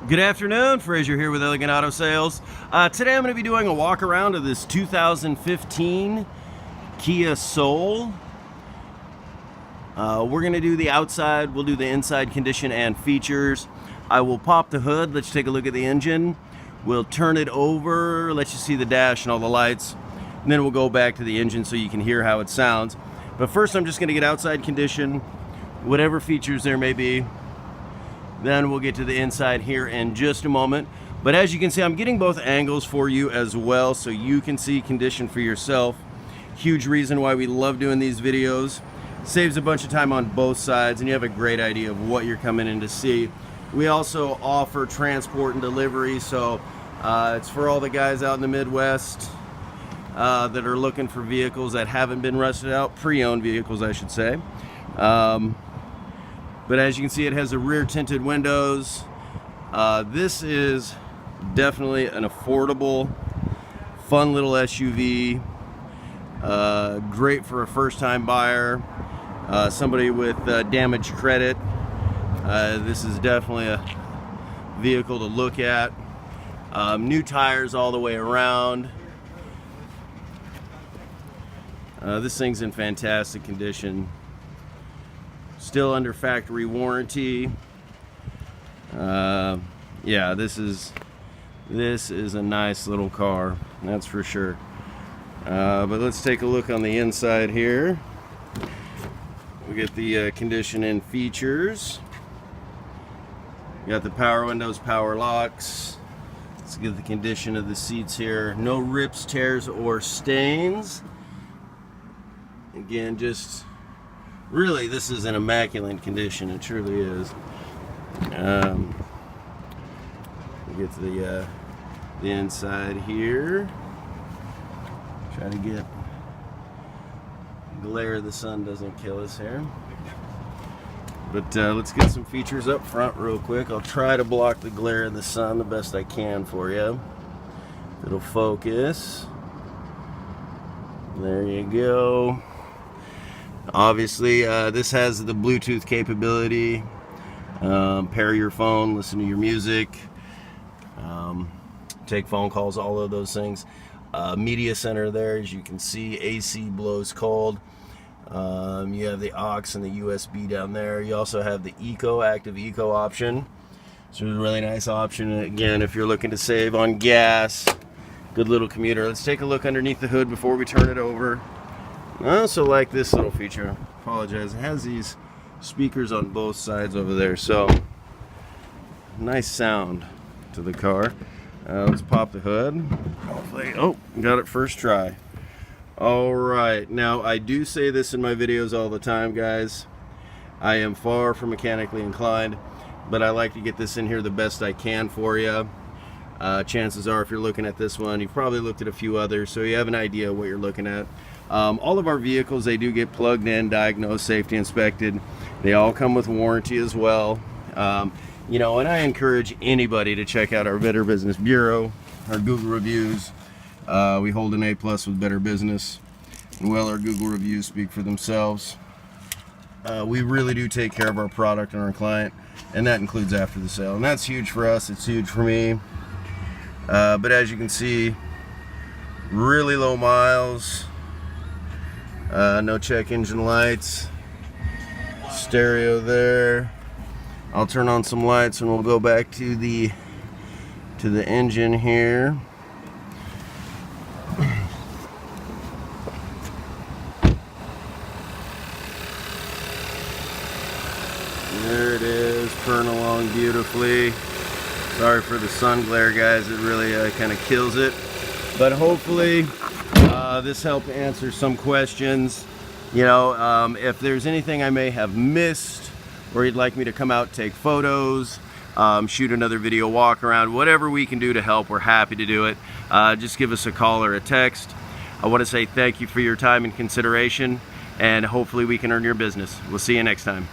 Good afternoon, Fraser here with Elegant Auto Sales. Today I'm going to be doing a walk around of this 2015 Kia Soul. We're going to do the outside, we'll do the inside condition and features. I will pop the hood, let's take a look at the engine. We'll turn it over, let you see the dash and all the lights. And then we'll go back to the engine so you can hear how it sounds. But first I'm just going to get outside condition, whatever features there may be. Then we'll get to the inside here in just a moment. But as you can see, I'm getting both angles for you as well so you can see condition for yourself. Huge reason why we love doing these videos. Saves a bunch of time on both sides and you have a great idea of what you're coming in to see. We also offer transport and delivery, so it's for all the guys out in the Midwest that are looking for vehicles that haven't been rusted out, pre-owned vehicles I should say. But as you can see, it has the rear tinted windows. This is definitely an affordable, fun little SUV. Great for a first-time buyer, somebody with damaged credit. This is definitely a vehicle to look at. New tires all the way around. This thing's in fantastic condition. Still under factory warranty. Yeah, this is a nice little car, that's for sure. But let's take a look on the inside here. We get the condition and features. You got the power windows, power locks. Let's get the condition of the seats here. No rips, tears, or stains. Again, just really, this is an immaculate condition. It truly is. We get to the inside here. Try to get glare of the sun doesn't kill us here. But let's get some features up front real quick. I'll try to block the glare of the sun the best I can for you. It'll focus. There you go. Obviously, this has the Bluetooth capability. Pair your phone, listen to your music, take phone calls, all of those things. Media center there, as you can see, AC blows cold. You have the aux and the USB down there. You also have the active eco option. So it's a really nice option. Again, if you're looking to save on gas, good little commuter. Let's take a look underneath the hood before we turn it over. I also like this little feature. I apologize. It has these speakers on both sides over there, so nice sound to the car. Let's pop the hood. Hopefully, oh, got it first try. All right, now I do say this in my videos all the time, guys. I am far from mechanically inclined, but I like to get this in here the best I can for you. Chances are, if you're looking at this one, you've probably looked at a few others, so you have an idea of what you're looking at. All of our vehicles, they do get plugged in, diagnosed, safety inspected. They all come with warranty as well. You know, and I encourage anybody to check out our Better Business Bureau, our Google reviews. We hold an A+ with Better Business. And well, our Google reviews speak for themselves. We really do take care of our product and our client, and that includes after the sale. And that's huge for us, it's huge for me. But as you can see, really low miles. No check engine lights, stereo there. I'll turn on some lights and we'll go back to the engine here. There it is, purring along beautifully. Sorry for the sun glare, guys, it really kind of kills it, but hopefully this helped answer some questions. You know, if there's anything I may have missed, or you'd like me to come out, take photos, shoot another video walk around, whatever we can do to help, we're happy to do it. Just give us a call or a text. I want to say thank you for your time and consideration, and hopefully we can earn your business. We'll see you next time.